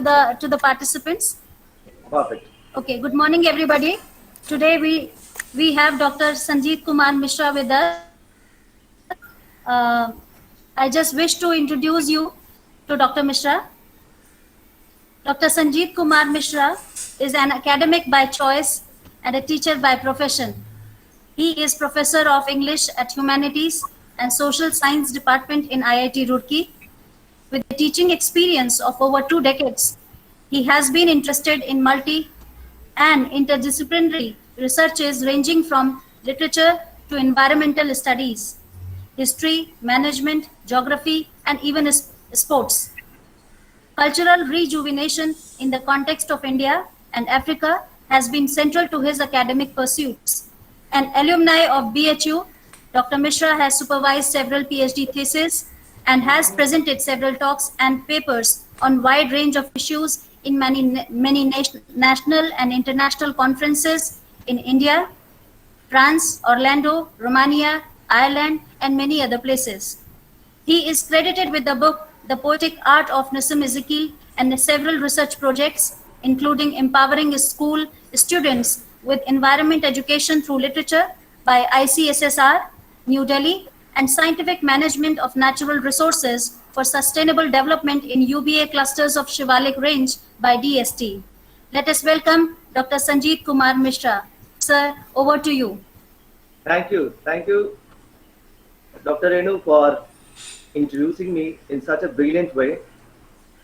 to the participants? Perfect. Okay. Good morning, everybody. Today we have Dr. Sanjeet Kumar Mishra with us. I just wish to introduce you to Dr. Mishra. Dr. Sanjeet Kumar Mishra is an academic by choice and a teacher by profession. He is Professor of English at Humanities and Social Science Department in IIT Roorkee. With a teaching experience of over 2 decades, he has been interested in multi and interdisciplinary researches ranging from literature to environmental studies, history, management, geography, and even sports. Cultural rejuvenation in the context of India and Africa has been central to his academic pursuits. An alumni of BHU, Dr. Mishra has supervised several PhD theses and has presented several talks and papers on wide range of issues in many national and international conferences in India, France, Orlando, Romania, Ireland, and many other places. He is credited with the book The Poetic Art of Nassim Ezekiel and several research projects, including empowering school students with environment education through literature by ICSSR, New Delhi, and scientific management of natural resources for sustainable development in UBA clusters of Shivalik Range by DST. Let us welcome Dr. Sanjeet Kumar Mishra. Sir, over to you. Thank you. Thank you, Dr. Renu, for introducing me in such a brilliant way.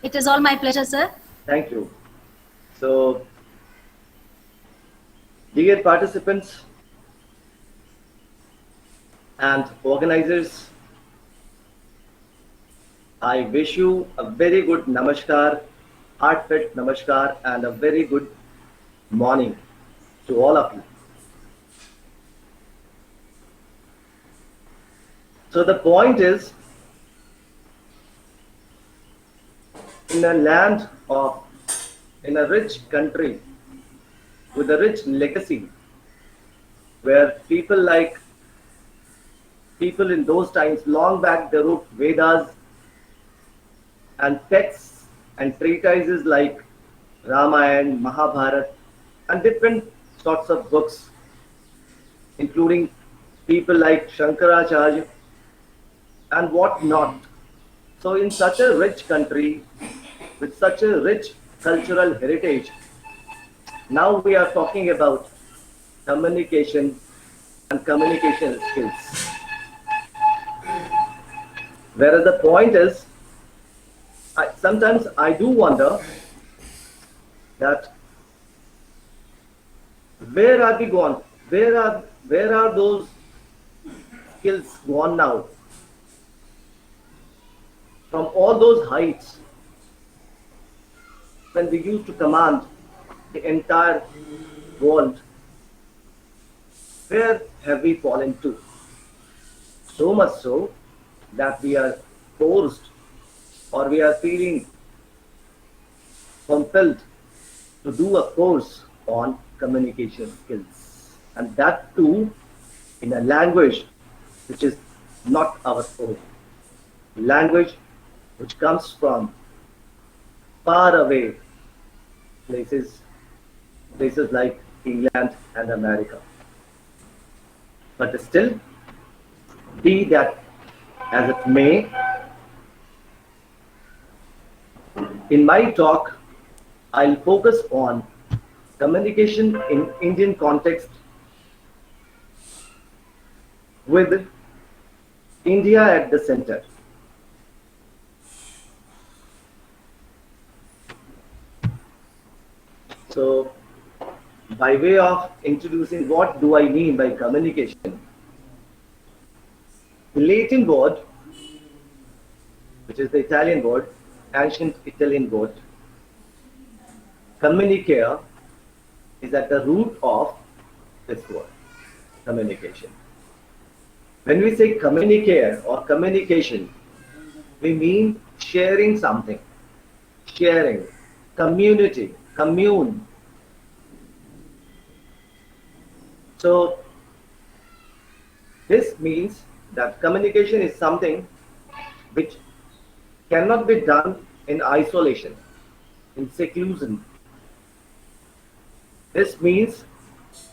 It is all my pleasure, sir. Thank you. So, dear participants and organizers, I wish you a very good namaskar, heartfelt namaskar, and a very good morning to all of you. So the point is, in a land of, in a rich country with a rich legacy, where people in those times, long back, they wrote Vedas and texts and treatises like Ramayana, Mahabharata, and different sorts of books, including people like Shankaracharya and what not. So in such a rich country, with such a rich cultural heritage, now we are talking about communication and communication skills. Whereas the point is, sometimes I do wonder that where are we gone? Where are those skills gone now? From all those heights, when we used to command the entire world, where have we fallen to? So much so that we are forced, or we are feeling compelled to do a course on communication skills, and that too in a language which is not our own, language which comes from far away places, places like England and America. But still, be that as it may, in my talk, I'll focus on communication in Indian context with India at the center. So, by way of introducing what do I mean by communication, the Latin word, which is the Italian word, ancient Italian word, communicare, is at the root of this word, communication. When we say communicare or communication, we mean sharing something, sharing, community, commune. So this means that communication is something which cannot be done in isolation. in seclusion. This means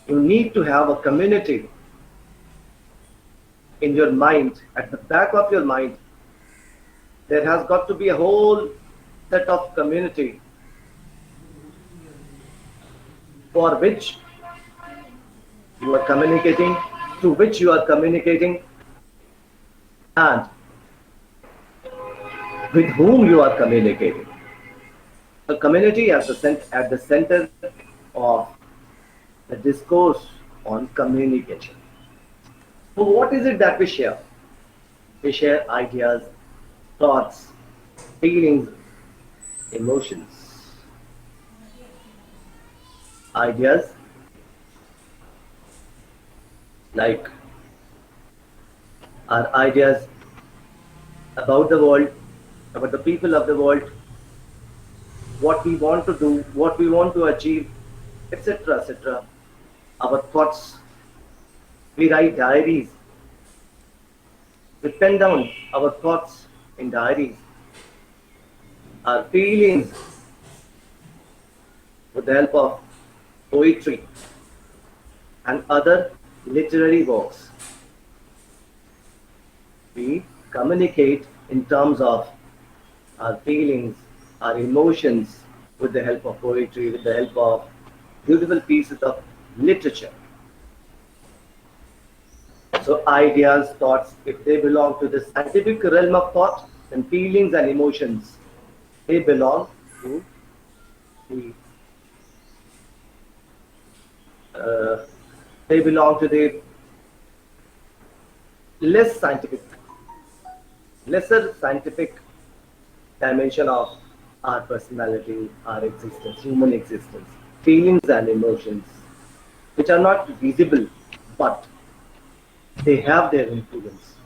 you need to have a community in your mind, at the back of your mind. There has got to be a whole set of community for which you are communicating, to which you are communicating, and with whom you are communicating. A community at the center of the discourse on communication. So what is it that we share? We share ideas, thoughts, feelings, emotions. Ideas like our ideas about the world, about the people of the world, what we want to do, what we want to achieve, etc. etc. Our thoughts. We write diaries. We pen down our thoughts in diaries. Our feelings with the help of poetry and other literary works. We communicate in terms of our feelings, our emotions with the help of poetry, with the help of beautiful pieces of literature. So ideas, thoughts, if they belong to the scientific realm of thought, then feelings and emotions, they belong to the the lesser scientific dimension of our personality, our existence, human existence. Feelings and emotions, which are not visible, but they have their influence.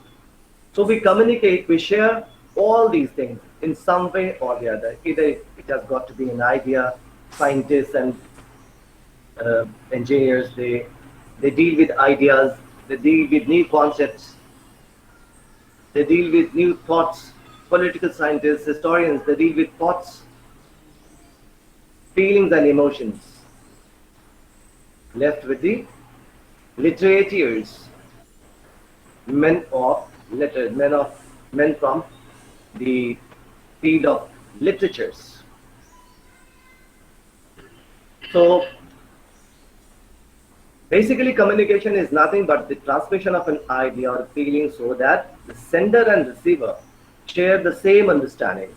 So we communicate, we share all these things in some way or the other. Either it has got to be an idea. Scientists and engineers, they deal with ideas, they deal with new concepts, they deal with new thoughts. Political scientists, historians, they deal with thoughts, feelings and emotions. Left with the literateurs, men of letters, men from the field of literatures. So basically communication is nothing but the transmission of an idea or feeling so that the sender and receiver share the same understanding.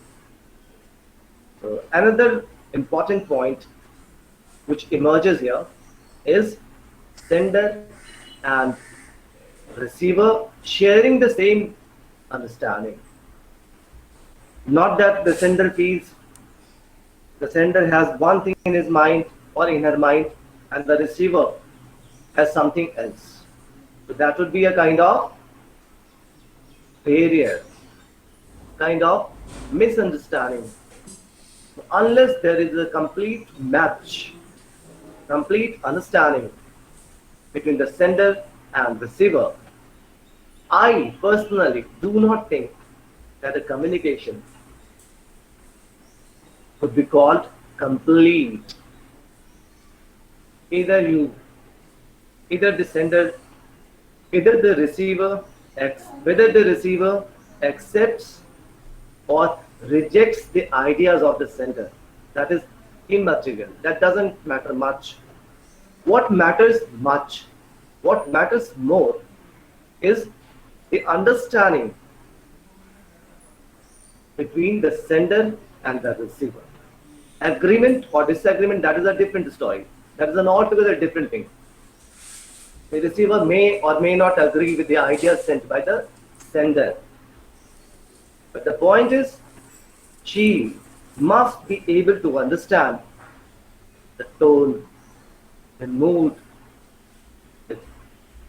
So another important point which emerges here is sender and receiver sharing the same understanding. Not that the sender feels the sender has one thing in his mind or in her mind and the receiver has something else. So that would be a kind of barrier, kind of misunderstanding. Unless there is a complete match, complete understanding between the sender and receiver, I personally do not think that a communication could be called complete. Either the sender, either the receiver, whether the receiver accepts or rejects the ideas of the sender, that is immaterial. That doesn't matter much. What matters much, what matters more is the understanding between the sender and the receiver. Agreement or disagreement, that is a different story. That is an altogether different thing. The receiver may or may not agree with the ideas sent by the sender. But the point is, she must be able to understand the tone, the mood, the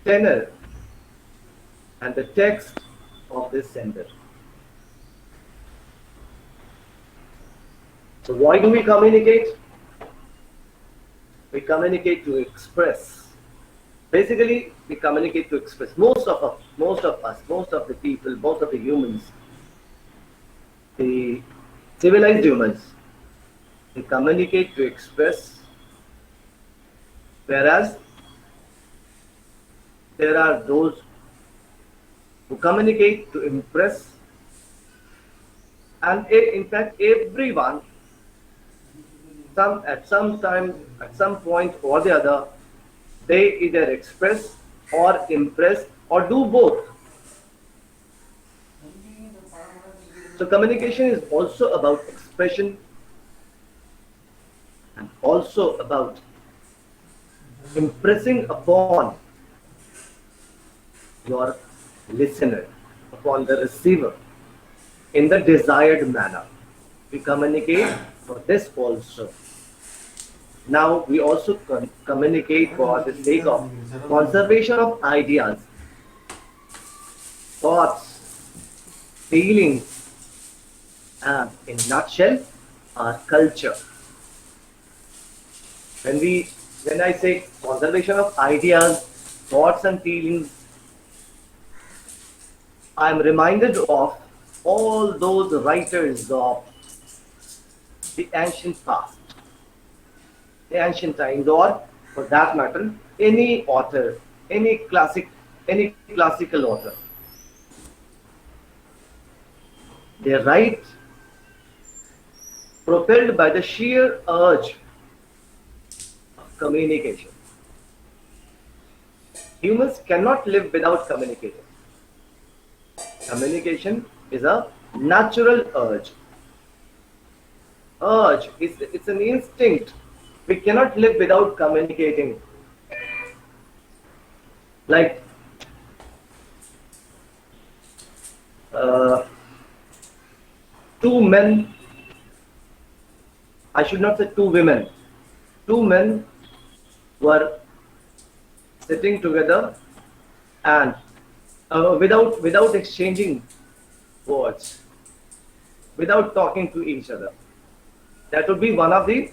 tenor, and the text of this sender. So why do we communicate? We communicate to express. Basically, we communicate to express. Most of us, most of the people, most of the humans, the civilized humans, They communicate to express, whereas there are those who communicate to impress, and in fact, everyone, at some point or the other, they either express or impress or do both. So communication is also about expression and also about impressing upon your listener, upon the receiver in the desired manner. We communicate for this also. Now we also communicate for the sake of conservation of ideas, thoughts, feelings, and in nutshell, our culture. When I say conservation of ideas, thoughts and feelings, I am reminded of all those writers of the ancient past, the ancient times, or for that matter, any author, any classical author. They write propelled by the sheer urge of communication. Humans cannot live without communicating. Communication is a natural urge. It's an instinct. We cannot live without communicating. Like two men, I should not say two women, two men were sitting together and without exchanging words, without talking to each other. That would be one of the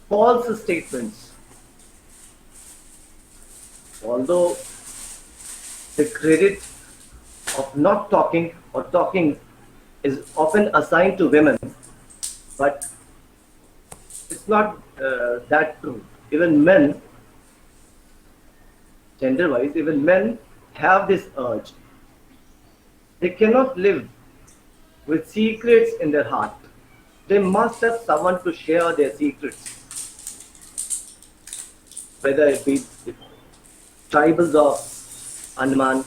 false statements. Although the credit of not talking or talking is often assigned to women, but it's not that true. Even men, gender-wise, even men have this urge. They cannot live with secrets in their heart. They must have someone to share their secrets. Whether it be the tribals of Andaman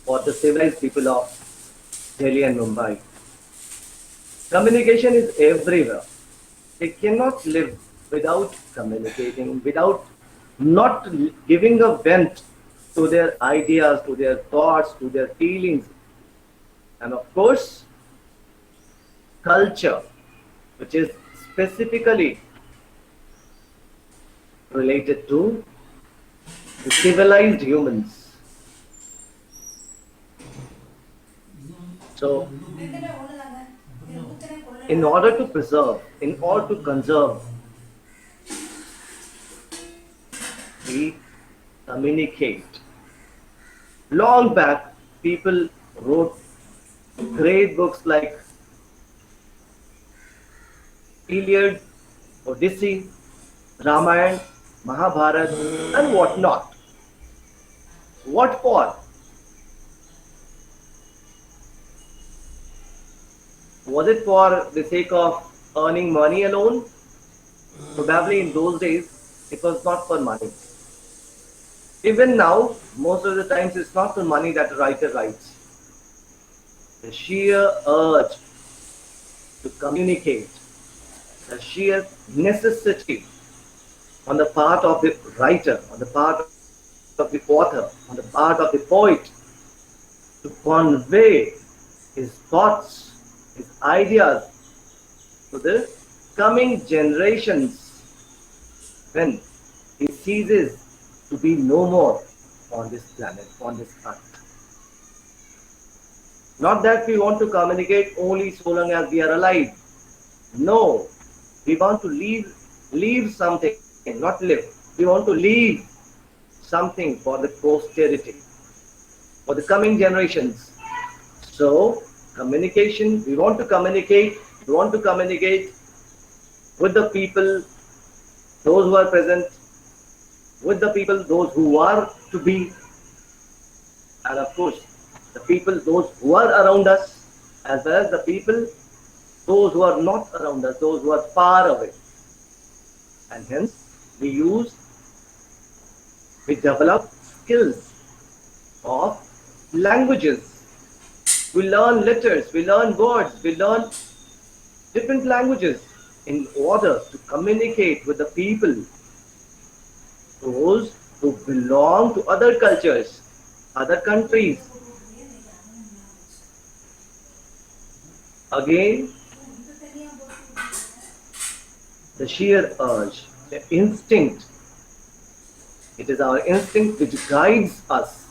or the civilized people of Delhi and Mumbai. Communication is everywhere. They cannot live without communicating, without not giving a vent to their ideas, to their thoughts, to their feelings. And of course, culture, which is specifically related to the civilized humans. So, in order to preserve, in order to conserve, we communicate. Long back, people wrote great books like Iliad, Odyssey, Ramayana, Mahabharata, and whatnot. What for? Was it for the sake of earning money alone? Probably in those days, it was not for money. Even now, most of the times, it's not for money that a writer writes. The sheer urge to communicate, the sheer necessity on the part of the writer, on the part of the author, on the part of the poet to convey his thoughts, his ideas to the coming generations when he ceases to be no more on this planet, on this earth. Not that we want to communicate only so long as we are alive. No, we want to leave something, not live. We want to leave something for the posterity, for the coming generations. So, communication, we want to communicate We want to communicate with the people, those who are present, with the people, those who are to be, and of course, the people, those who are around us, as well as the people, those who are not around us, those who are far away. And hence, we develop skills of languages. We learn letters, we learn words, we learn different languages in order to communicate with the people, those who belong to other cultures, other countries. Again, the sheer urge, the instinct, it is our instinct which guides us,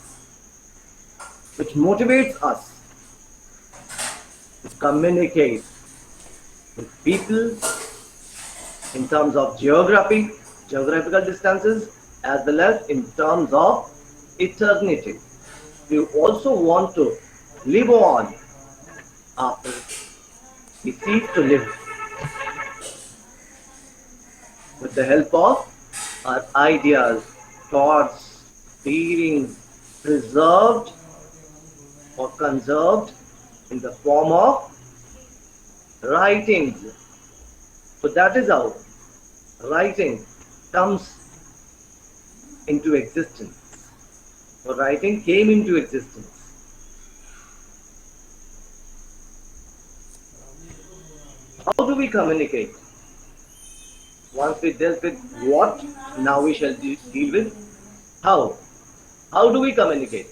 which motivates us to communicate with people in terms of geographical distances, as well as in terms of eternity. We also want to live on after we cease to live, with the help of our ideas, thoughts, feelings, preserved or conserved in the form of writings. So that is how writing comes into existence, or writing came into existence. How do we communicate? Once we dealt with what, now we shall deal with how. How do we communicate?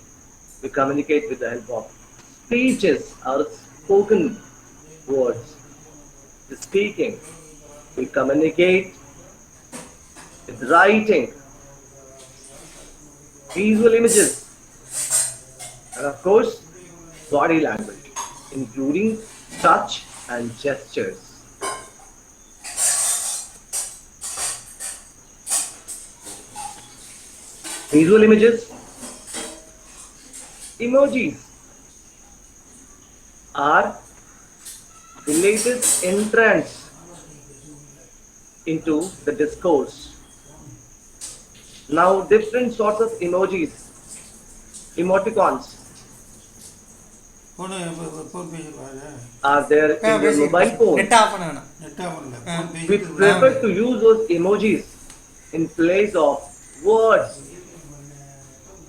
We communicate with the help of speeches, our spoken words, the speaking. We communicate with writing, visual images, and of course, body language, including touch and gestures. Visual images, emojis are the latest entrance into the discourse. Now, different sorts of emojis, emoticons are there in your mobile phone. Net off பண்ண வேணாம். We prefer to use those emojis in place of words.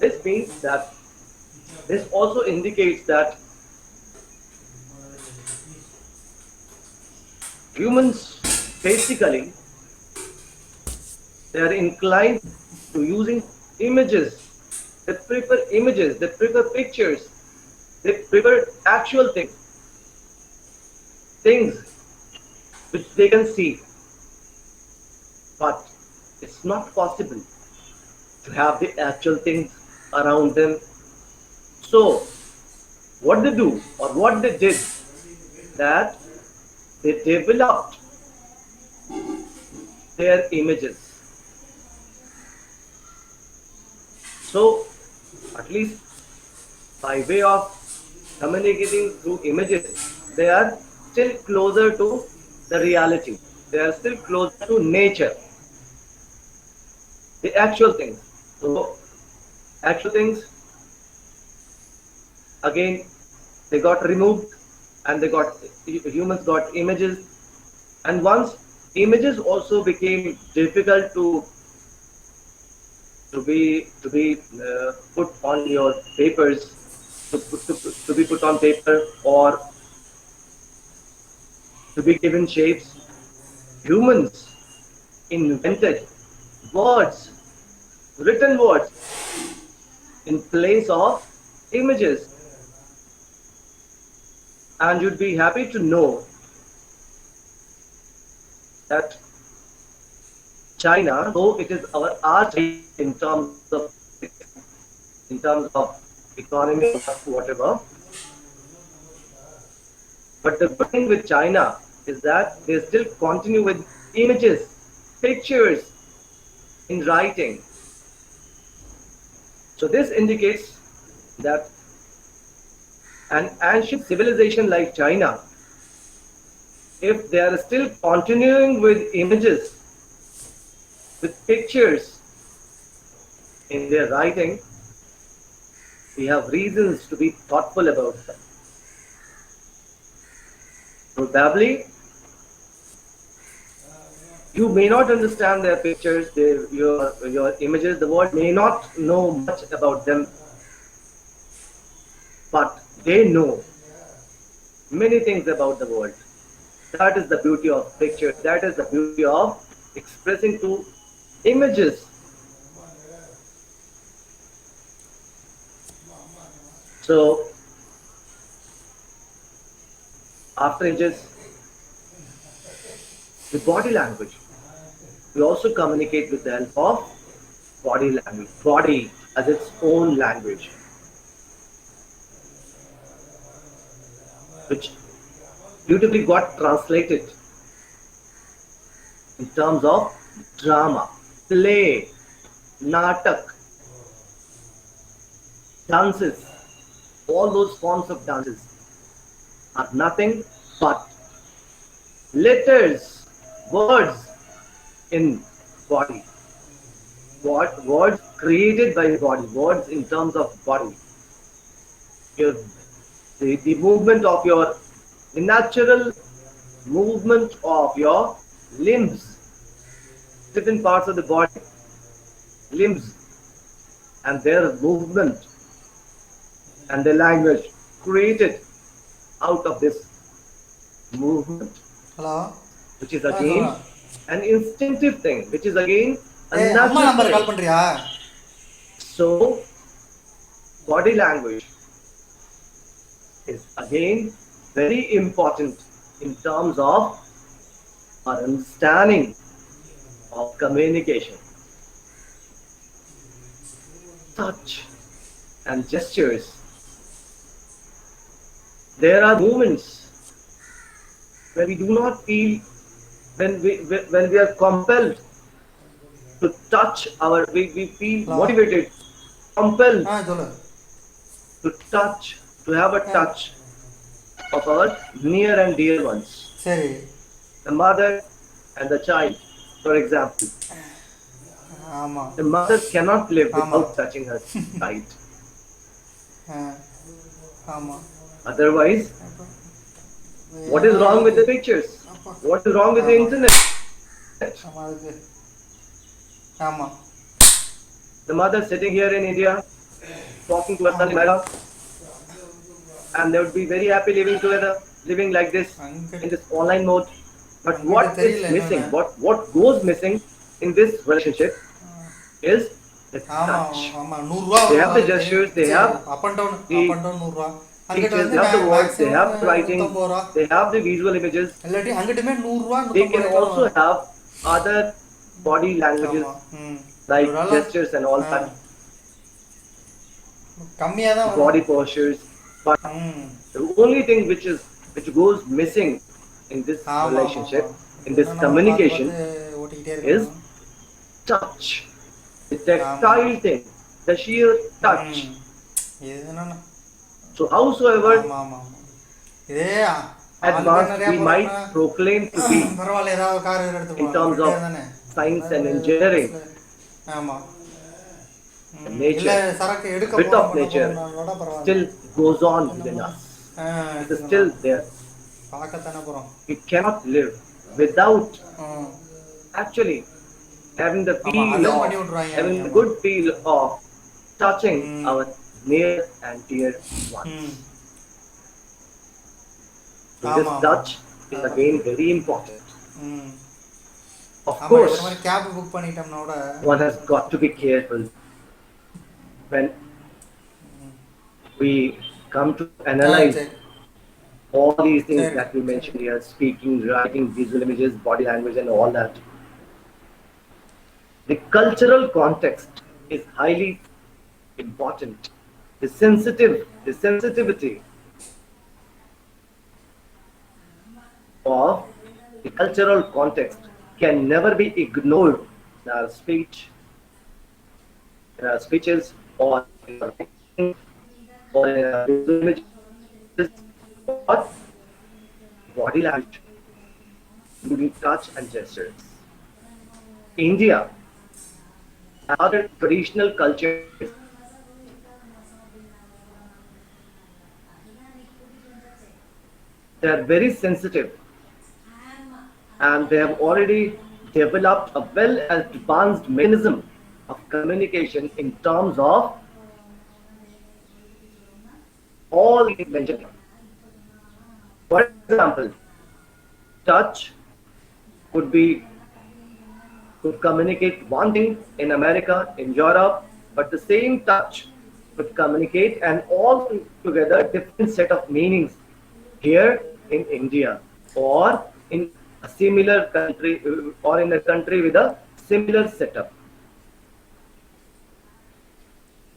This means that this also indicates that humans basically they are inclined to using images. They prefer images, they prefer pictures, they prefer actual things which they can see. But it's not possible to have the actual things around them. So what they do, or what they did, that they developed their images. So at least by way of communicating through images, they are still closer to the reality. They are still closer to nature, the actual things. So actual things, again, they got removed, and humans got images, and once images also became difficult to be put on your papers, to be put on paper, or to be given shapes. Humans invented words, written words, in place of images. And you'd be happy to know that China, though it is our arch in terms of economy or whatever, but the good thing with China is that they still continue with images, pictures in writing. So this indicates that an ancient civilization like China if they are still continuing with images, with pictures in their writing, we have reasons to be thoughtful about them. Probably, you may not understand their pictures, your images. The world may not know much about them, but they know many things about the world. That is the beauty of pictures. That is the beauty of expressing through images. So, after images, the body language. We also communicate with the help of body language. Body as its own language, which beautifully got translated in terms of drama, play, natak, dances. All those forms of dances are nothing but letters, words in body. Words created by body, words in terms of body. Your, the movement of your, the natural movement of your limbs, different parts of the body, limbs, and their movement and their language created out of this movement, hello which is again an instinctive thing, which is again a ஏய் அம்மா natural number call thing. பண்ணுறியா? So, body language is again very important in terms of our understanding of communication. Touch and gestures. There are moments when we do not feel, when we are compelled to touch we feel Hello? motivated, compelled சொல்லு. to touch, to have a touch of our near and dear ones, சரி. the mother and the child, for example. ஆமா. The mother cannot live Ama. without touching her child. ஆமா. Otherwise, what is wrong with the pictures? What is wrong with the internet? ஆமா அதுக்கு. ஆமா. The mother sitting here in India, talking to her son in Malayalam, and they would be very happy living together, living like this in this online mode. But what is missing? What goes missing in this relationship is the ஆமா touch. ஆமா 100 ரூபா They have the gestures, they have up and down the 100 ரூபா. அங்கிட்ட pictures, வந்து they have the words, they have the writing, 150 ரூபா. they have the visual images. இல்லாட்டி அங்கிட்டுமே 100 ரூபா They 150 can ரூபா. also have other body languages like gestures and all that, கம்மியா தான் body postures. But the only thing which goes missing in this relationship, in this communication, is touch, the tactile thing, the sheer touch. So howsoever ஆமா ஆமா இதே advanced we might proclaim to be பரவாயில்ல ஏதாவது car எடுத்து in terms of science and engineering, ஆமா nature, இல்ல சரக்கு எடுக்க bit of nature still goes on within us. It is still there. பார்க்கத்தானே போறோம். We cannot live without actually having the feel of, having the good feel of touching our near and dear ones. So this touch is again very important. Of course, cab book பண்ணிட்டோம்னா கூட one has got to be careful when we come to analyze all these things that we mentioned here: speaking, writing, visual images, body language, and all that. The cultural context is highly important. The sensitivity of the cultural context can never be ignored in our speech, in our speeches, or in our writing, or in our visual images, or body language. including touch and gestures. India, other traditional cultures, they are very sensitive and they have already developed a well advanced mechanism of communication in terms of all these mentioned. For example, touch could be could communicate one thing in America, in Europe, but the same touch could communicate and all together different set of meanings here in India or in a similar country or in a country with a similar setup.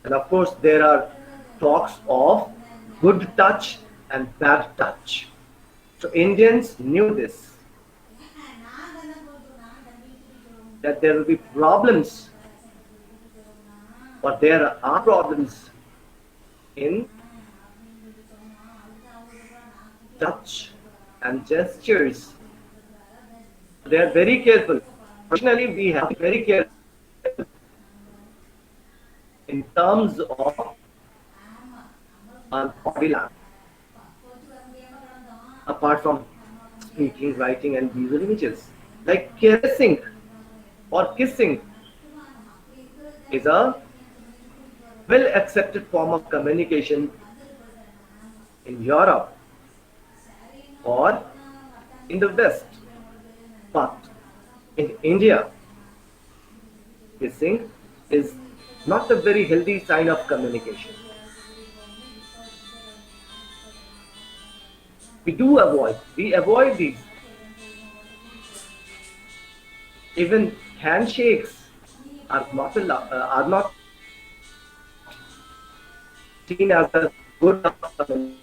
And of course, there are talks of good touch and bad touch. So Indians knew this, that there will be problems, or there are problems in touch and gestures. They are very careful. Personally, we have to be very careful in terms of our body language. Apart from speaking, writing, and visual images, like caressing or kissing is a well accepted form of communication in Europe or in the West. But in India, kissing is not a very healthy sign of communication. We avoid these. Even handshakes are not seen as a good communication.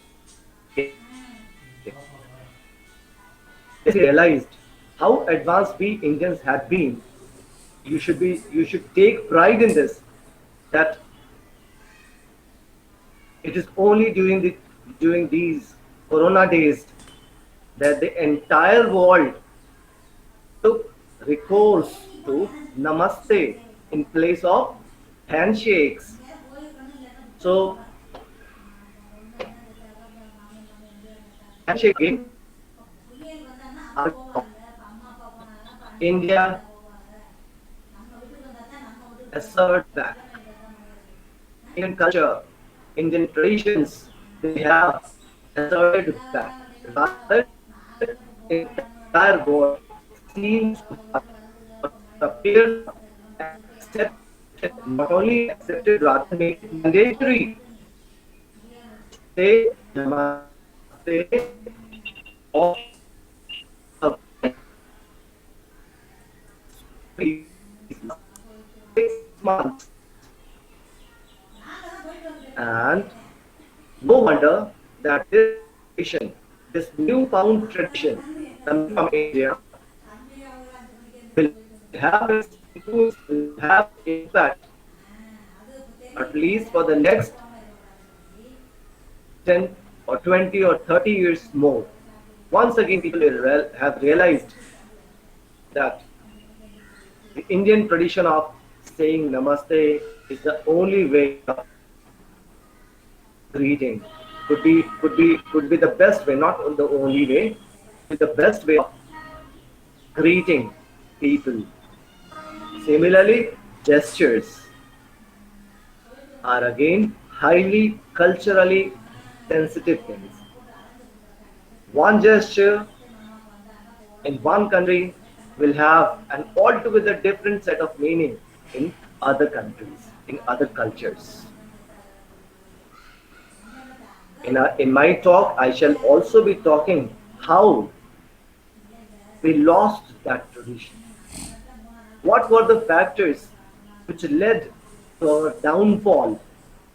They realized how advanced we Indians had been. You should take pride in this, that it is only during these Corona days that the entire world took recourse to Namaste in place of handshakes. So handshaking, India assert that Indian culture, Indian traditions, they have asserted that rather the entire world seems to appear accepted, not only accepted, rather made it mandatory. Say Namaste or months. And no wonder that this tradition, this newfound tradition coming from India, will have impact at least for the next 10 or 20 or 30 years more. Once again, people have realized that the Indian tradition of saying Namaste is the only way of greeting. Could be the best way, not the only way, but the best way of greeting people. Similarly, gestures are again highly culturally sensitive things. One gesture in one country will have an altogether different set of meaning in other countries, in other cultures. In my talk, I shall also be talking how we lost that tradition. What were the factors which led to our downfall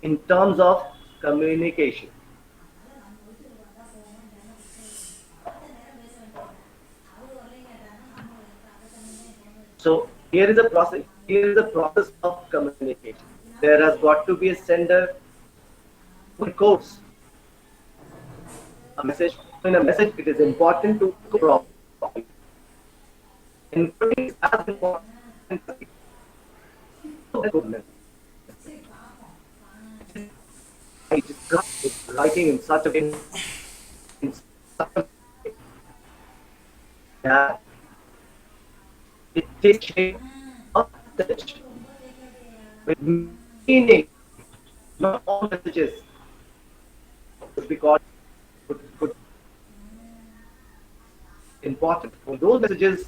in terms of communication? So here is a process. Here is the process of communication. There has got to be a sender who encodes a message. In a message, it is important to properly. Encoding is as important as goodness. It's writing in such a way, in such a way that it takes shape of message with meaning. Not all messages could be called could important. For those messages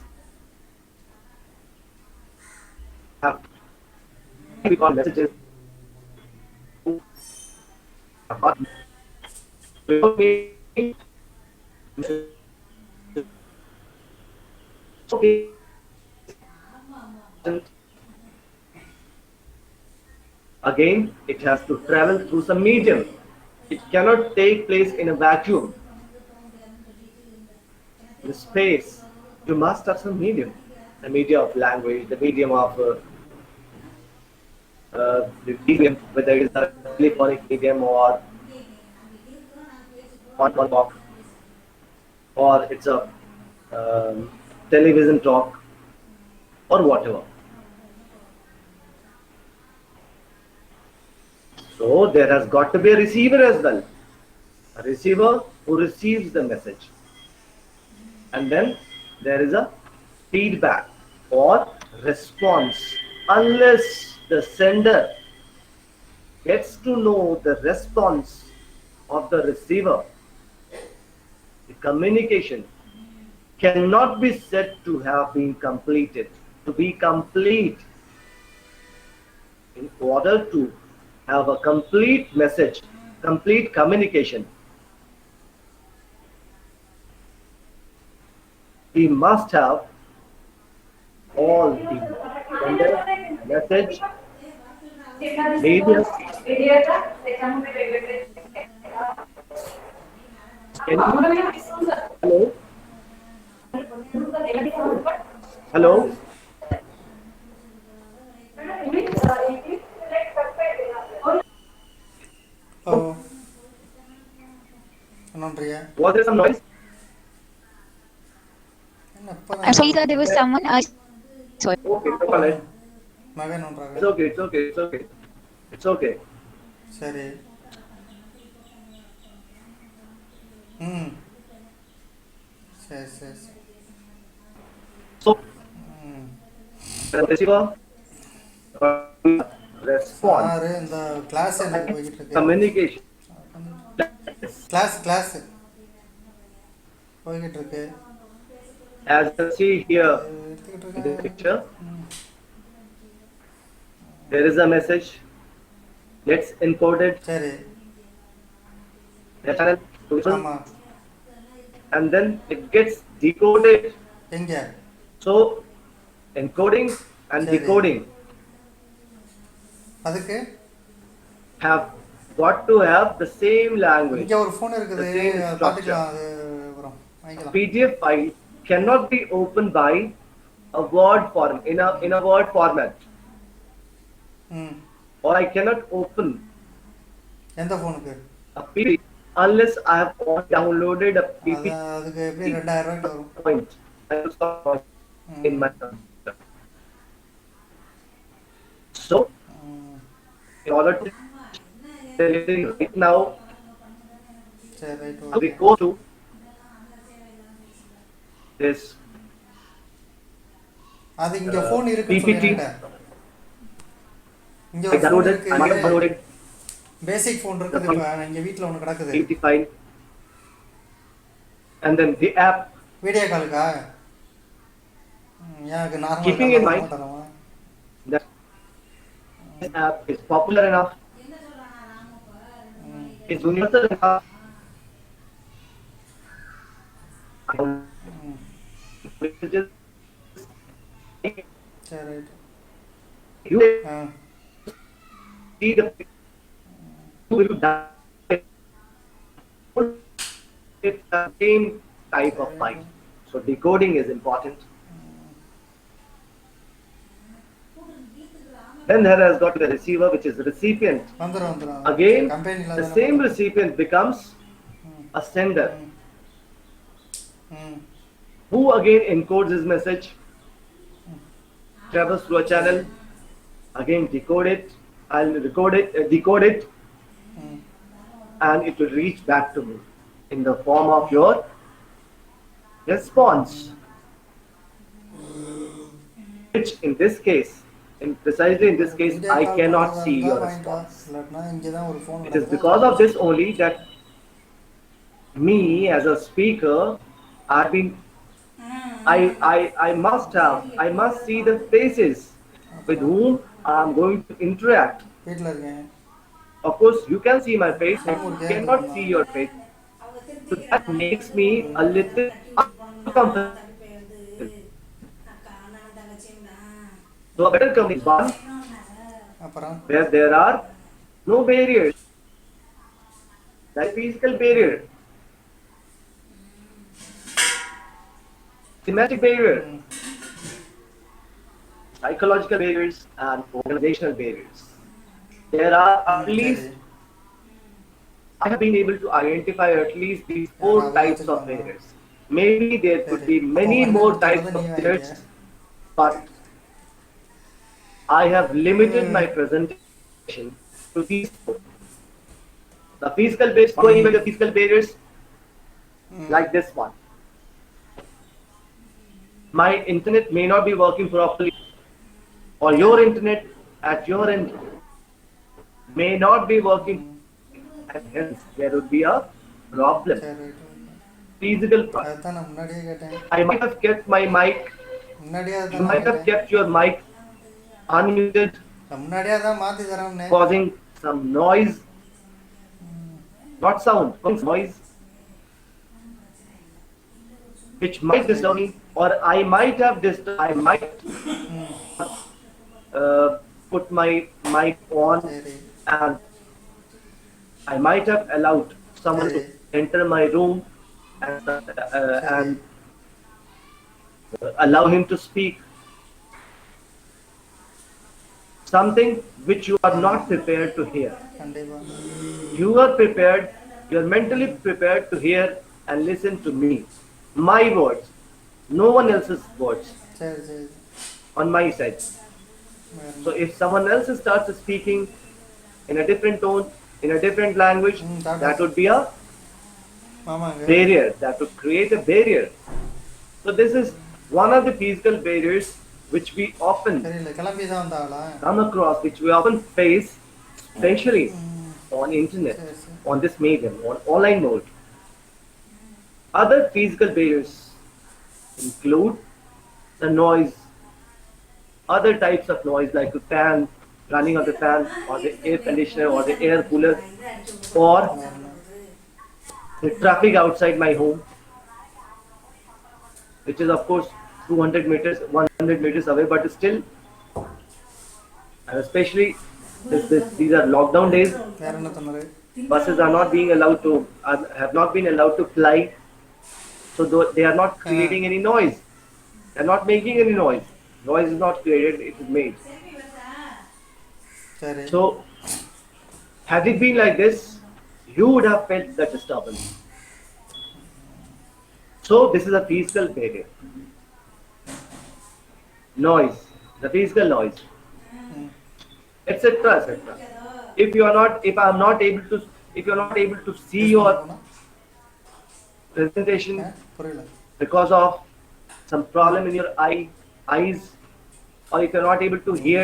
have we call messages who are not without meaning. Okay. Again, it has to travel through some medium. It cannot take place in a vacuum. In space, you must have some medium. The medium of language, the medium of the medium, whether it is a telephonic medium or on talk, or it's a television talk, or whatever. So there has got to be a receiver as well. A receiver who receives the message. And then there is a feedback or response. Unless the sender gets to know the response of the receiver, the communication cannot be said to have been completed. To be complete, in order to have a complete message, complete communication, we must have all the sender, message, medium. Hello? Hello? Hello என்ன பண்ணுறீங்க? Was there some noise? என்ன இப்போ I'm sorry, sir. There was someone. Sorry. Okay, it's all right. மகன் பண்ணுறாங்க. It's okay, it's okay, it's okay. It's okay. சரி. ம் சரி சரி சரி. So, ம் the receiver response, சார் இந்த கிளாஸ் எனக்கு போய்கிட்டு இருக்கு. communication. கிளாஸ் போய்கிட்டு இருக்கு. As you see here எடுத்துக்கிட்டு in the இருக்கேன். picture, there is a message. Gets encoded, சரி ஆமாம். and then it gets decoded. எங்கே? So, encoding and Sorry. decoding அதுக்கு have got to have the same language. இங்கே ஒரு ஃபோன் இருக்குது, The same அது structure. பார்த்துக்கலாம். அது அப்புறம் வாங்கிக்கலாம். PDF file cannot be opened by a word form in a word format, ம் or I cannot open எந்த ஃபோனுக்கு? a PDF unless I have downloaded a அது PPT அதுக்கு எப்படி 2000 ரூபாய்க்கு வரும்? point in my computer. So, ம் in order to right now, சரி right we okay. go to this அது இங்கே ஃபோன் இருக்குன்னு PPT. சொல்லிட்டேன். இங்கே I ஒரு ஃபோன் downloaded, இருக்கு. I downloaded பேசிக் ஃபோன் இருக்குது. இப்போ இங்கே வீட்டில் ஒன்று கிடக்குது. PPT file, and then the app. Video காலுக்கா? எனக்கு Keeping in mind normal that this app is popular enough, is universal enough. சரி right. You ah see the you will die. It's the same type of file. So decoding is important. Then there has got the receiver, which is the recipient. வந்துடும். Again, கம்பெனியில் the same recipient becomes a sender, ம் who again encodes his message travels through a channel, again decode it, I'll record it, decode it, ம் and it will reach back to me in the form of your response. Which in this case, precisely in this case, video I call cannot பண்ணுறதா see your இருந்தால் வாங்கிட்டு வா, response. இல்லாட்டினா இங்கே தான் ஒரு phone It is because of this only that me as a speaker, I've been, I must see the faces with whom I'm going to interact. வீட்டில் இருக்கேன். Of course, you can see my face, but you cannot see your face. So that makes me a little uncomfortable. So a better company is one அப்புறம் where there are no barriers. That physical barrier, thematic barrier, psychological barriers, and organizational barriers. There are at least, சரி I have been able to identify at least these four types of barriers. Maybe there could be many more types of barriers, but I have limited my presentation to these four. The physical barriers, going with the physical barriers, like this one. My internet may not be working properly, or your internet at your end may not be working, and hence there would be a problem. சரி right. Physical part. அதுதான் நான் முன்னாடியே கேட்டேன். I might have kept my mic, முன்னாடியே you அதுதான் நான் might have கேட்டேன். kept your mic unmuted, நான் முன்னாடியே அதான் மாற்றி தரேன்னே. causing some noise, not sound, noise, which might disturb me, or I might have put my mic on, சரி and I might have allowed someone to enter my room and allow him to speak something which you are not prepared to hear. கண்டிப்பாக. You are prepared, you are mentally prepared to hear and listen to me, my words, no one else's words சரி சரி on my side. வேற So if someone else starts speaking in a different tone, in a different language, that would be a ஆமாங்க. barrier, that would create a barrier. So this is one of the physical barriers which we often தெரியல கிளம்பி தான் வந்தாங்களா? come across, which we often face, especially on internet, சரி சரி on this medium, on online mode. Other physical barriers include the noise, other types of noise like the fan, running of the fan, or the air conditioner, or the air cooler, or the traffic outside my home, which is of course 200 meters, 100 meters away, but still, and especially these are lockdown days, வேற என்ன சொன்னாரு? buses are not being allowed to, have not been allowed to fly, so they are not creating any noise, they are not making any noise. Noise is not created, it is made. சரி So had it been like this, you would have felt the disturbance. So this is a physical barrier. Noise, the physical noise, etc., etc. If you are not, if I am not able to, if you are not able to see your presentation புரியல. because of some problem in your eyes, or if you are not able to hear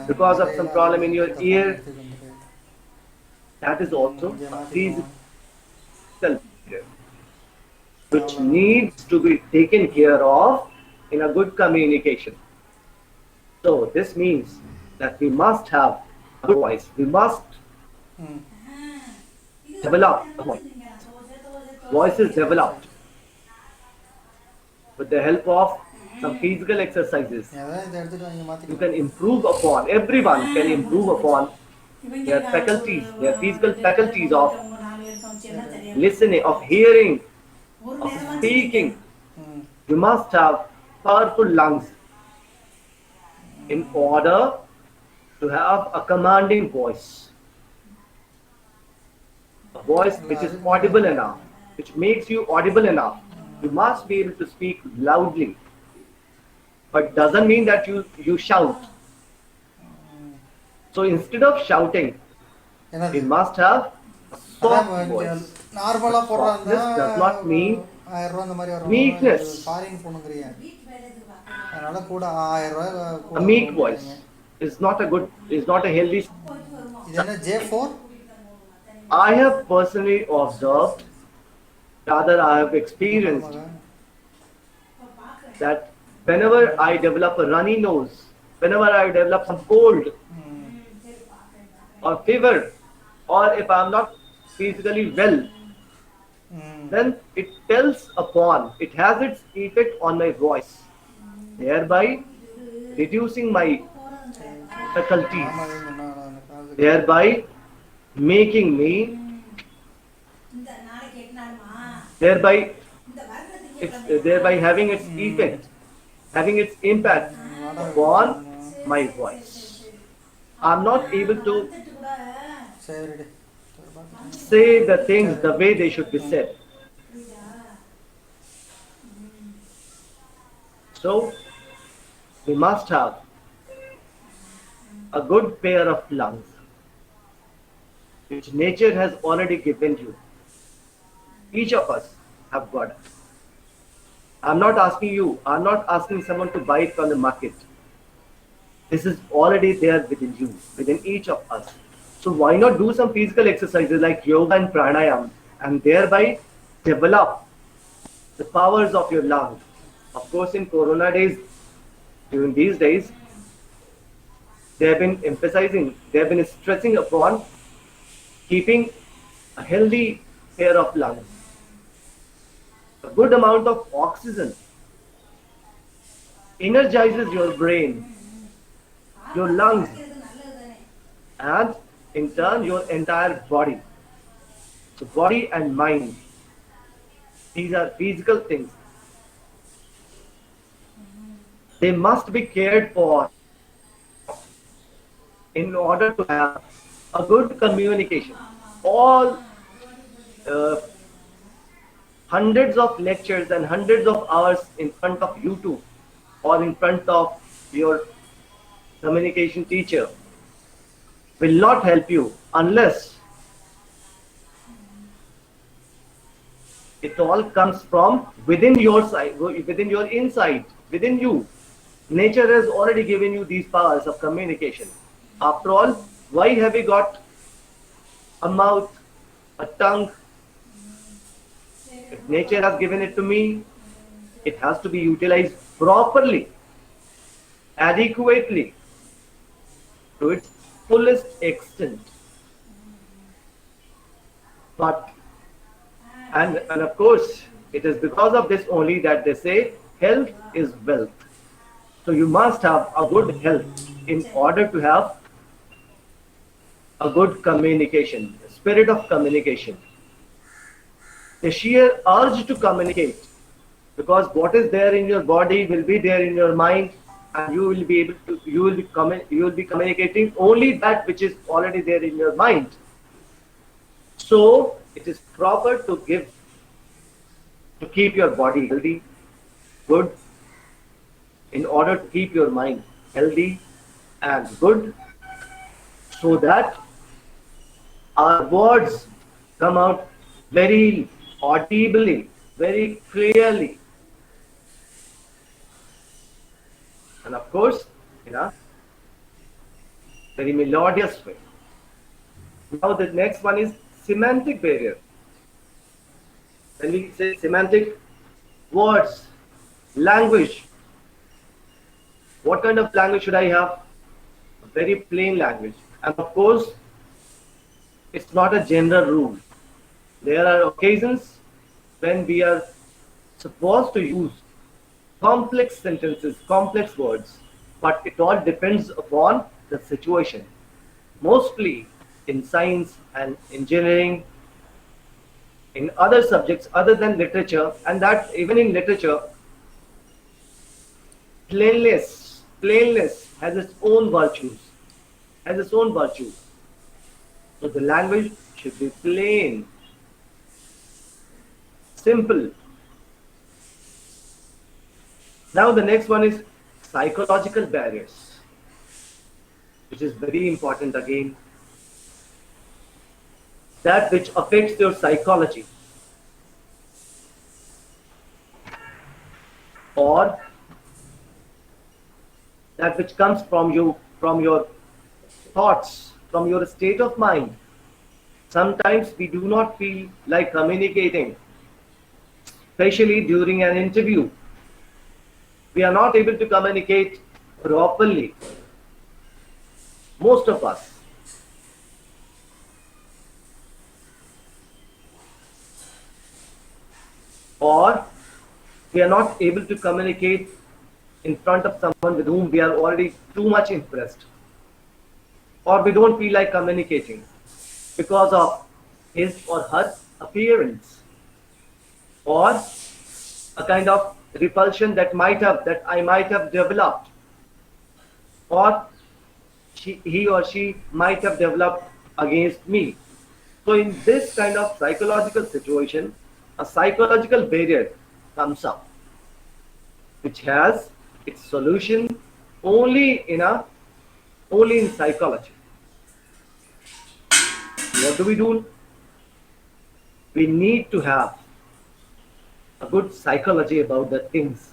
because of some problem in your ear, that is also a physical barrier which needs to be taken care of in a good communication. So this means that we must have a good voice. We must ம் develop a voice. Voice is developed with the help of some physical exercises. அதான் இதை எடுத்துட்டு வாங்க You மாற்றிக்கலாம். can improve upon, everyone can improve upon their faculties, their physical faculties of listening, of hearing, of speaking. ம் You must have powerful lungs in order to have a commanding voice. A voice which is audible enough, which makes you audible enough. You must be able to speak loudly. but doesn't mean that you shout. So instead of shouting, என்னது we must have a soft அதான் voice. நார்மலா போடுறாங்க This does not mean 1000 ரூபாய் அந்த மாதிரி meekness. வரும் foreign போனுங்கறியா அதனால கூட 1000 ரூபாய் கூட A meek voice is not a good, is not a healthy. இது என்ன J4 I have personally observed, rather I have experienced that whenever I develop a runny nose, whenever I develop some cold or fever, or if I am not physically well, then it tells upon, it has its effect on my voice, thereby reducing my faculties, thereby making me, thereby having its effect, having its impact upon my voice. I'm not able to சரிடி say the things the way they should be said. So, we must have a good pair of lungs, which nature has already given you. Each of us have got it. I'm not asking you, I'm not asking someone to buy it from the market. This is already there within you, within each of us. So why not do some physical exercises like yoga and pranayama and thereby develop the powers of your lungs. Of course, in Corona days, during these days, they have been emphasizing, they have been stressing upon keeping a healthy pair of lungs. A good amount of oxygen energizes your brain, your lungs, and in turn your entire body. So body and mind, these are physical things. They must be cared for in order to have a good communication. All hundreds of lectures and hundreds of hours in front of YouTube or in front of your communication teacher will not help you unless it all comes from within your side, within your inside, within you. Nature has already given you these powers of communication. After all, why have we got a mouth, a tongue? If nature has given it to me, it has to be utilized properly, adequately, to its fullest extent. But and of course, it is because of this only that they say health is wealth. So you must have a good health in order to have a good communication, a spirit of communication, the sheer urge to communicate, because what is there in your body will be there in your mind, and you will be able to, you will be communicating only that which is already there in your mind. So it is proper to keep your body healthy, good, in order to keep your mind healthy and good, so that our words come out very audibly, very clearly, and of course in a very melodious way. Now the next one is semantic barrier. When we say semantic, words, language, what kind of language should I have? A very plain language. And of course, it's not a general rule. There are occasions when we are supposed to use complex sentences, complex words, but it all depends upon the situation. Mostly in science and engineering, in other subjects other than literature, and that even in literature, plainness has its own virtues, So the language should be plain, simple. Now the next one is psychological barriers, which is very important again. That which affects your psychology, or that which comes from you, from your thoughts, from your state of mind. Sometimes we do not feel like communicating, especially during an interview. We are not able to communicate properly. Most of us. Or we are not able to communicate in front of someone with whom we are already too much impressed. Or we don't feel like communicating because of his or her appearance, or a kind of repulsion that I might have developed, or he or she might have developed against me. So in this kind of psychological situation, a psychological barrier comes up, which has its solution only in psychology. What do? We need to have a good psychology about the things,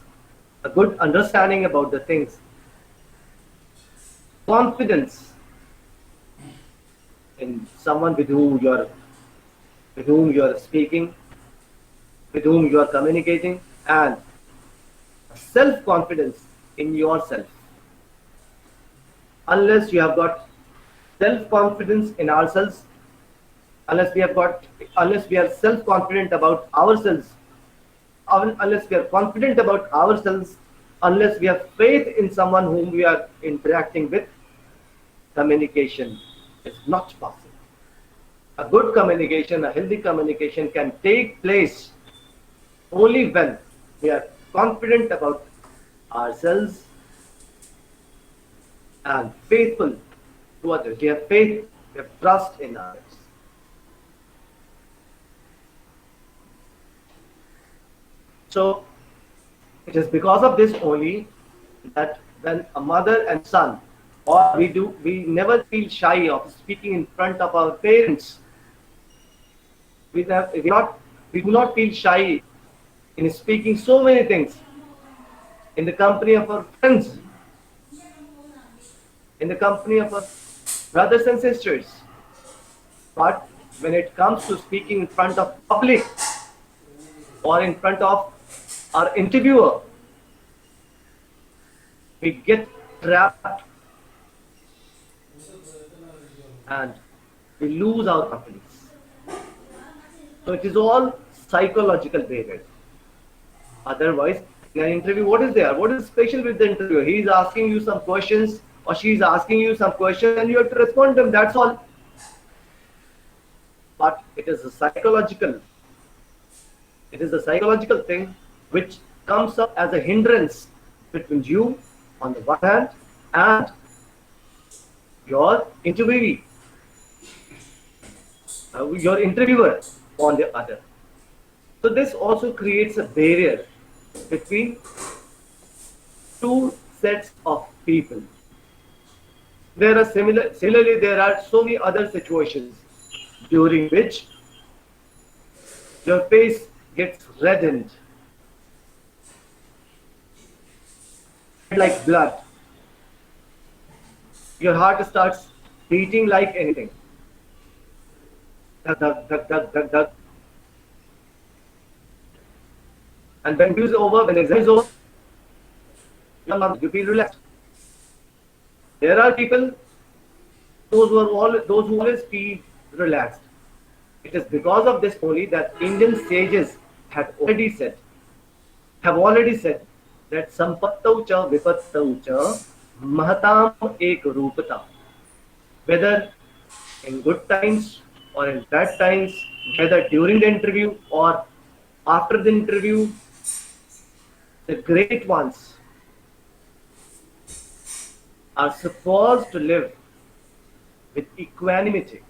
a good understanding about the things, confidence in someone with whom you are speaking, with whom you are communicating, and self-confidence in yourself. Unless you have got self-confidence in ourselves, unless we are self-confident about ourselves, unless we are confident about ourselves, unless we have faith in someone whom we are interacting with, communication is not possible. A good communication, a healthy communication can take place only when we are confident about ourselves and faithful to others. We have faith, we have trust in others. So it is because of this only that when a mother and son, or we never feel shy of speaking in front of our parents. We do not feel shy in speaking so many things in the company of our friends, in the company of our brothers and sisters. But when it comes to speaking in front of public or in front of our interviewer, we get trapped and we lose our confidence. So it is all psychological barrier. Otherwise, in an interview, what is there? What is special with the interviewer? He is asking you some questions, or she is asking you some questions, and you have to respond to them. That's all. But it is a psychological thing which comes up as a hindrance between you on the one hand and your interviewee, your interviewer on the other. So this also creates a barrier between two sets of people. Similarly, there are so many other situations during which your face gets reddened like blood. Your heart starts beating like anything. Dug, dug, dug, dug, dug, dug. And when it is over, when exam is over, you feel relaxed. There are people, those who always feel relaxed. It is because of this only that Indian sages have already said that sampattau cha vipattau cha mahatam ek rupata. Whether in good times or in bad times, whether during the interview or after the interview, the great ones are supposed to live with equanimity,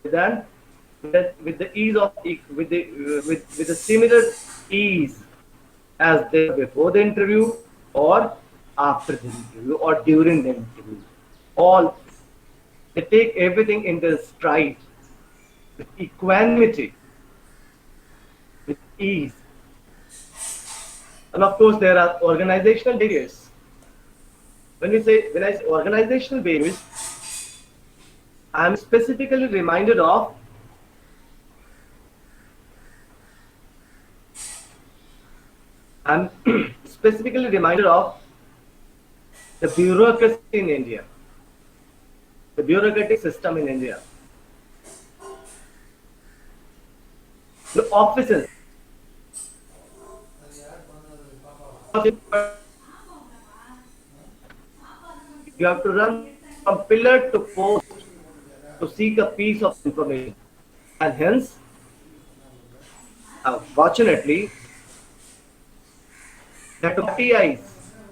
with the ease of with the similar ease as they were before the interview or after the interview or during the interview. All they take everything in their stride with equanimity, with ease. And of course, there are organizational barriers. When I say organizational barriers, I am specifically reminded of I'm specifically reminded of the bureaucracy in India, the bureaucratic system in India. The offices, you have to run from pillar to post to seek a piece of information. And hence, fortunately, the TI's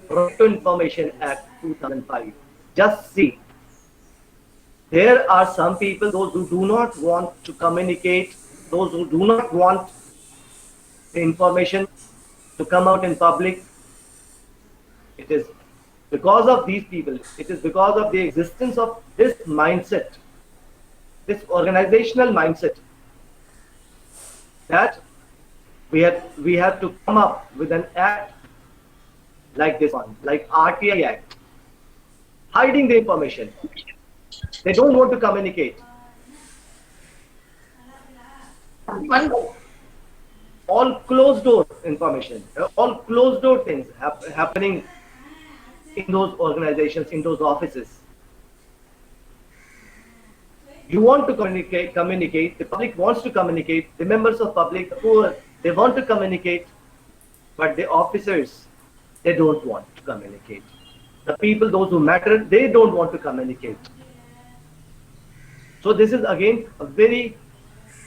Right to Information Act 2005. Just see, there are some people, those who do not want to communicate, those who do not want the information to come out in public. It is because of these people, it is because of the existence of this mindset, this organizational mindset, that we have to come up with an act like this one, like RTI Act, hiding the information. They don't want to communicate. All closed door information, all closed door things happening in those organizations, in those offices. You want to communicate, the public wants to communicate, the members of public, they want to communicate, but the officers, they don't want to communicate. The people, those who matter, they don't want to communicate. So this is again a very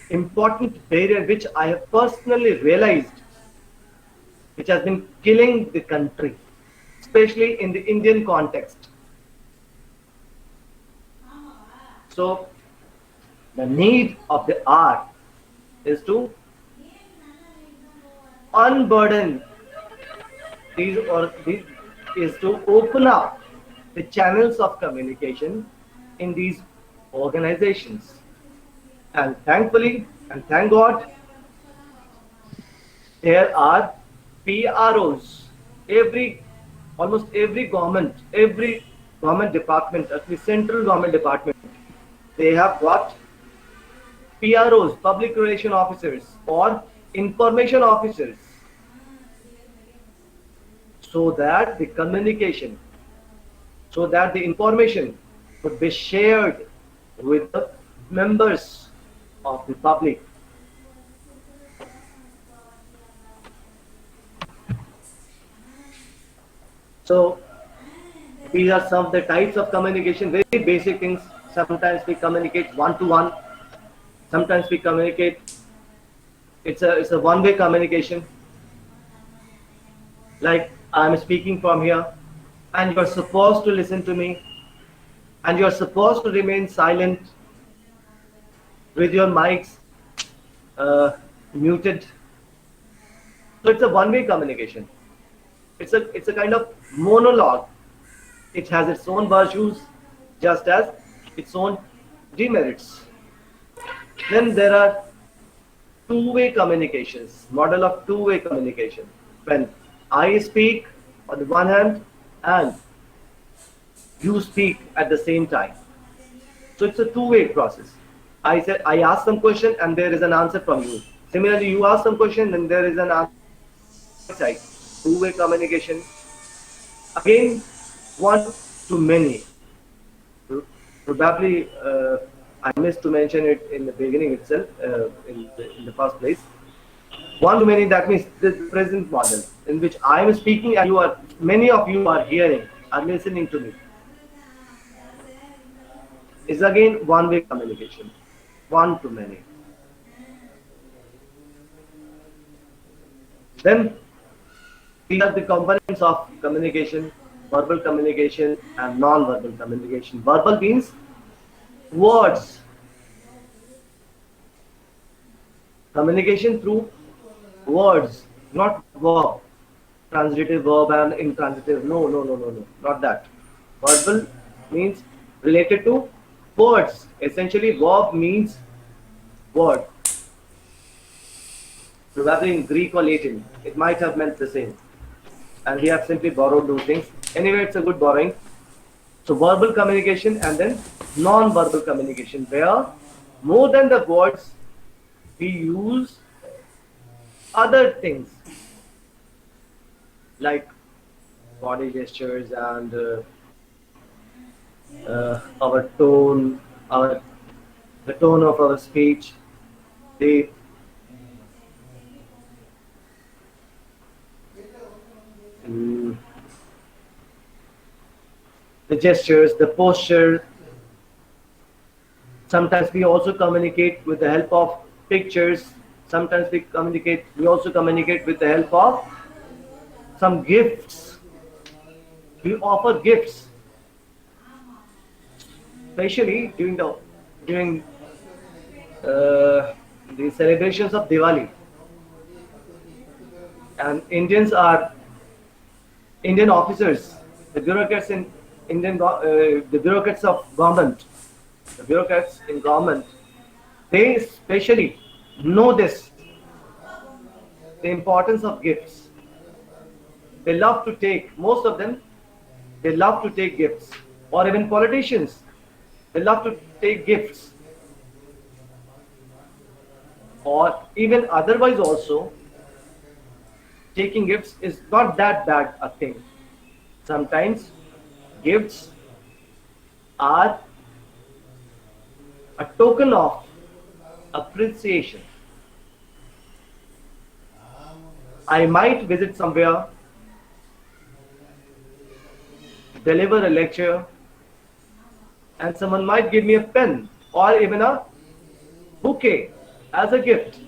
important barrier which I have personally realized, which has been killing the country, especially in the Indian context. So the need of the hour is to unburden these is to open up the channels of communication in these organizations. And thankfully, and thank God, there are PROs. Almost every government department, at least central government department, they have got PROs, public relation officers or information officers, so that the communication, so that the information could be shared with the members of the public. So these are some of the types of communication, very basic things. Sometimes we communicate one-to-one, sometimes we communicate, it's a one-way communication. Like I'm speaking from here and you're supposed to listen to me and you're supposed to remain silent with your mics muted. So it's a one-way communication. It's a kind of monologue. It has its own virtues just as its own demerits. Then there are two-way communications, model of two-way communication. When I speak on the one hand and you speak at the same time. So it's a two-way process. I ask some question and there is an answer from you. Similarly, you ask some question and there is an answer. Two-way communication. Again, one to many. Probably I missed to mention it in the beginning itself, in the first place. One to many, that means the present model in which I am speaking and many of you are hearing, are listening to me, is again one-way communication, one to many. Then these are the components of communication: verbal communication and non-verbal communication. Verbal means words, communication through words, not verb. transitive verb and intransitive. No, no, no, no, no, not that. Verbal means related to words. Essentially, verb means word. Probably in Greek or Latin, it might have meant the same. And we have simply borrowed those things. Anyway, it's a good borrowing. So verbal communication and then non-verbal communication, where more than the words, we use other things like body gestures and our tone, the tone of our speech, the mm, the gestures, the posture. Sometimes we also communicate with the help of pictures. Sometimes we also communicate with the help of some gifts. We offer gifts, especially during the celebrations of Diwali. And Indian officers, the bureaucrats in the bureaucrats of government, the bureaucrats in government, they especially know this, the importance of gifts. They love to take, most of them, they love to take gifts. Or even politicians, they love to take gifts. Or even otherwise also, taking gifts is not that bad a thing. Sometimes gifts are a token of appreciation. I might visit somewhere, deliver a lecture, and someone might give me a pen or even a bouquet as a gift.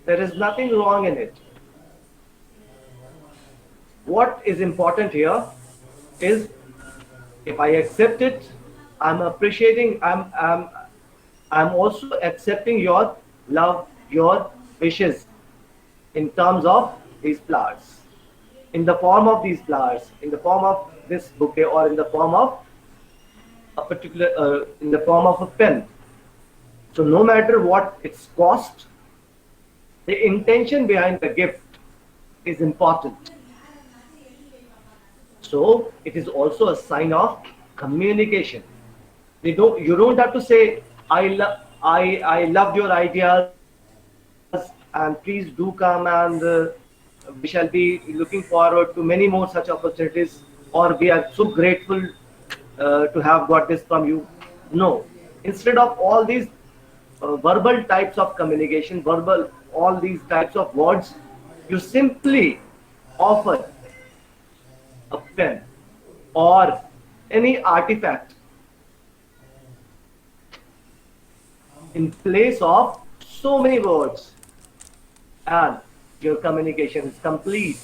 There is nothing wrong in it. What is important here is, if I accept it, I'm appreciating, I'm also accepting your love, your wishes in terms of these flowers, in the form of these flowers, in the form of this bouquet, or in the form of a particular, in the form of a pen. So no matter what its cost, the intention behind the gift is important. So it is also a sign of communication. You don't have to say, I love your ideas and please do come, and we shall be looking forward to many more such opportunities, or we are so grateful to have got this from you. No. Instead of all these verbal types of communication, all these types of words, you simply offer a pen or any artifact in place of so many words, and your communication is complete.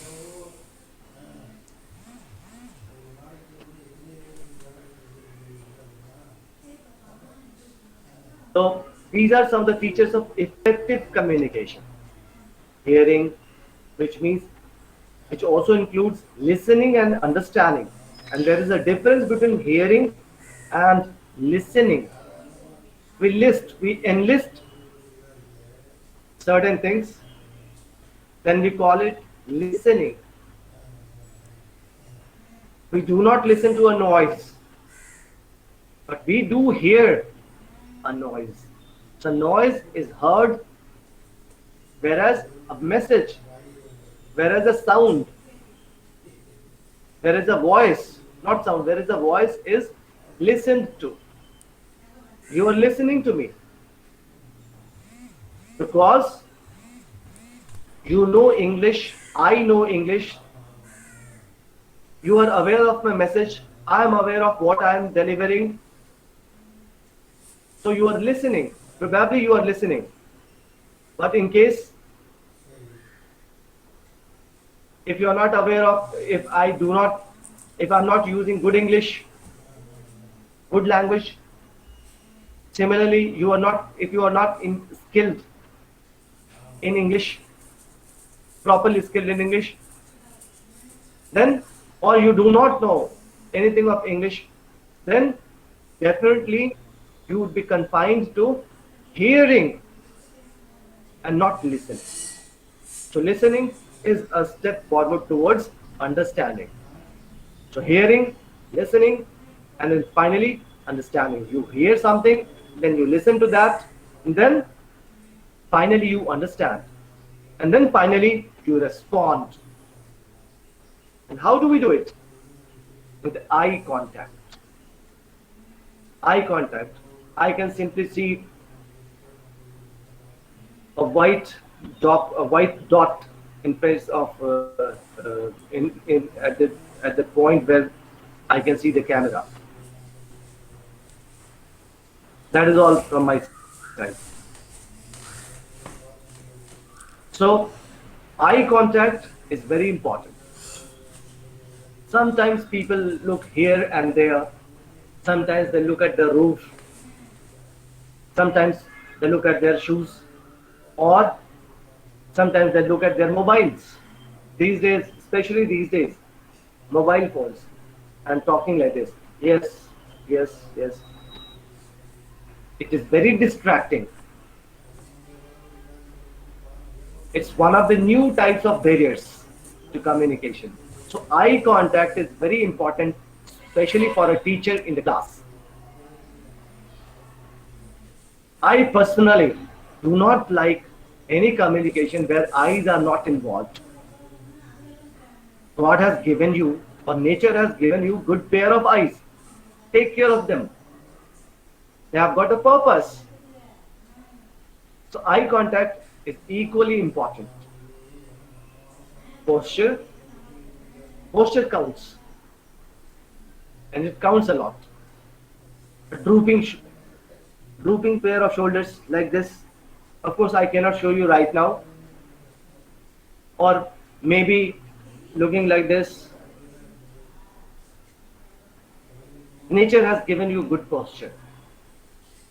So these are some of the features of effective communication. Hearing, which also includes listening and understanding. And there is a difference between hearing and listening. We enlist certain things, then we call it listening. We do not listen to a noise, but we do hear a noise. So noise is heard, whereas a message, whereas a sound, whereas a voice, not sound, whereas a voice is listened to. You are listening to me because you know English, I know English, you are aware of my message, I am aware of what I am delivering. So you are listening, probably you are listening. But in case, if you are not aware of, if I'm not using good English, good language, similarly, if you are not skilled in English, properly skilled in English, then, or you do not know anything of English, then definitely you would be confined to hearing and not listening. So listening is a step forward towards understanding. So hearing, listening, and then finally understanding. You hear something, then you listen to that, and then finally you understand. And then finally you respond. And how do we do it? With eye contact. Eye contact. I can simply see a white dot in place of in at the point where I can see the camera. That is all from my side. So eye contact is very important. Sometimes people look here and there. Sometimes they look at the roof. Sometimes they look at their shoes. Or sometimes they look at their mobiles. These days, especially these days, mobile phones, and talking like this. Yes, yes, yes. It is very distracting. It's one of the new types of barriers to communication. So eye contact is very important, especially for a teacher in the class. I personally do not like any communication where eyes are not involved. God has given you, or nature has given you, good pair of eyes. Take care of them. They have got a purpose. So eye contact is equally important. Posture counts, and it counts a lot. A drooping pair of shoulders like this. Of course, I cannot show you right now. Or maybe looking like this. Nature has given you good posture.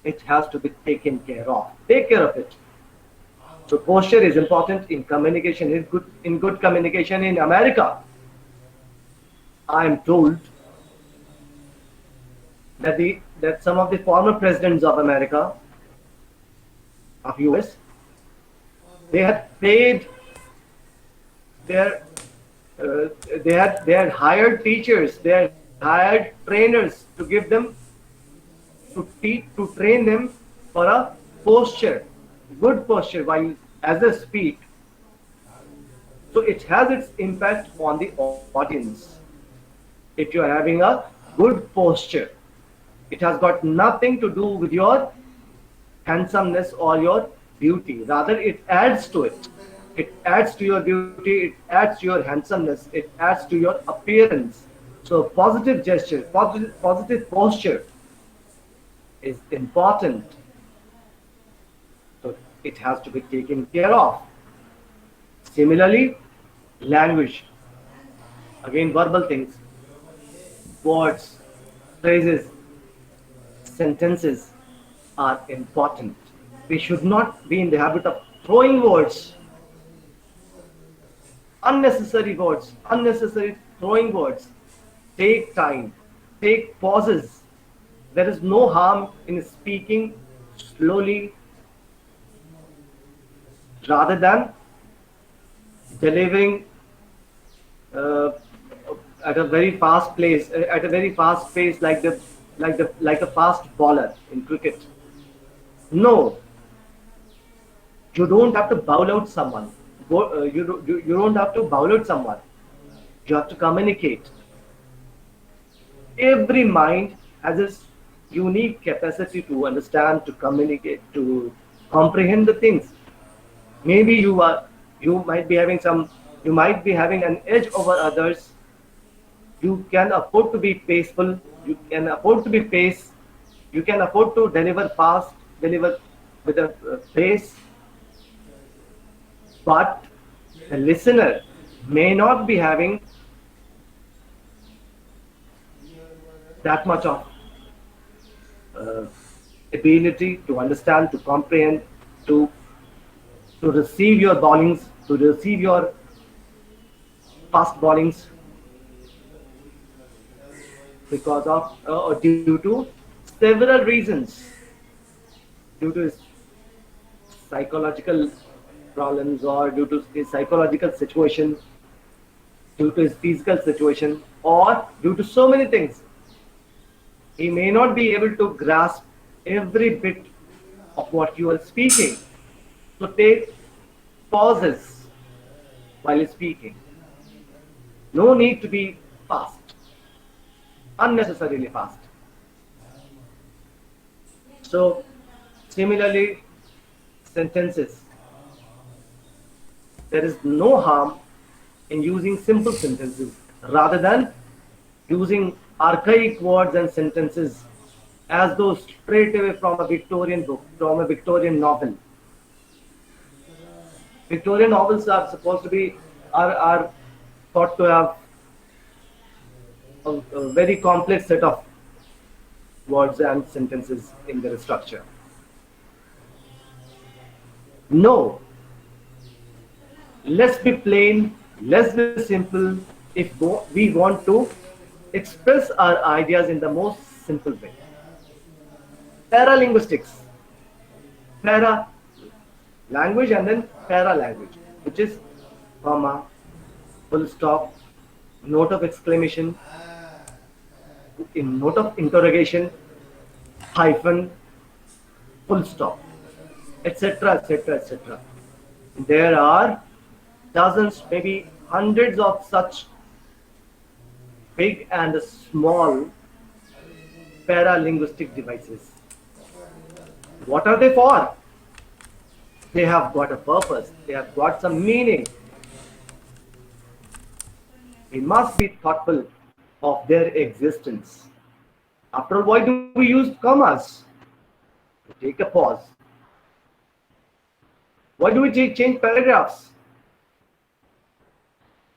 It has to be taken care of. Take care of it. So posture is important in communication. In good communication in America, I am told that some of the former presidents of America, of US, they had paid they had hired teachers, they had hired trainers to give them to train them for a posture, good posture while as they speak. So it has its impact on the audience. If you are having a good posture, it has got nothing to do with your handsomeness or your beauty. Rather, it adds to it. It adds to your beauty, it adds to your handsomeness, it adds to your appearance. So positive gesture, positive posture is important. So it has to be taken care of. Similarly, language. Again, verbal things. Words, phrases, sentences are important. We should not be in the habit of throwing words. Unnecessary words, unnecessary throwing words. Take time, take pauses. There is no harm in speaking slowly rather than delivering at a very fast pace, like a fast bowler in cricket. No, you don't have to bowl out someone. You don't have to bowl out someone. You have to communicate. Every mind has its unique capacity to understand, to communicate, to comprehend the things. Maybe you might be having an edge over others. You can afford to be paceful. You can afford to be paced. You can afford to deliver fast, deliver with a pace. But the listener may not be having that much of ability to understand, to comprehend, to receive your bowlings, to receive your fast bowlings because of due to several reasons, due to his psychological problems or due to his psychological situation, due to his physical situation, or due to so many things. He may not be able to grasp every bit of what you are speaking. So take pauses while speaking. No need to be fast, unnecessarily fast. So similarly, sentences. There is no harm in using simple sentences rather than using archaic words and sentences as though straight away from a Victorian book, from a Victorian novel. Victorian novels are supposed to be, are thought to have a very complex set of words and sentences in their structure. No, let's be plain, let's be simple if we want to express our ideas in the most simple way. Paralinguistics, para language and then para language, which is comma, full stop, note of exclamation, note of interrogation, hyphen, full stop, etc., etc., etc. There are dozens, maybe hundreds of such big and small paralinguistic devices. What are they for? They have got a purpose, they have got some meaning. We must be thoughtful of their existence. After all, why do we use commas? To take a pause. Why do we change paragraphs?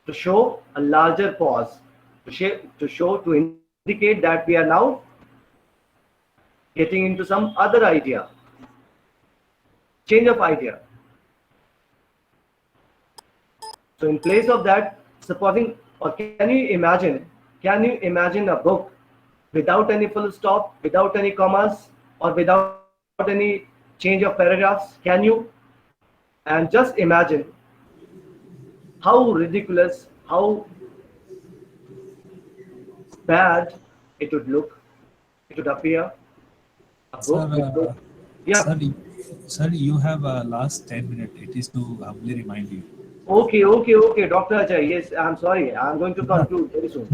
To show a larger pause, to indicate that we are now getting into some other idea, change of idea. So in place of that, supposing, or can you imagine a book without any full stop, without any commas, or without any change of paragraphs? Can you? And just imagine how ridiculous, how bad it would look, it would appear. A book Sir, yeah. sir, you have last 10 minutes. It is to humbly remind you. Okay, Dr. Ajay. Yes, I'm sorry. I'm going to conclude very soon.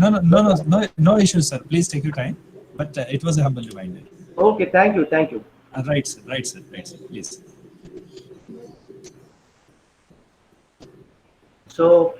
No issue, sir. Please take your time. But it was a humble reminder. Okay, thank you. Right, sir. Please. So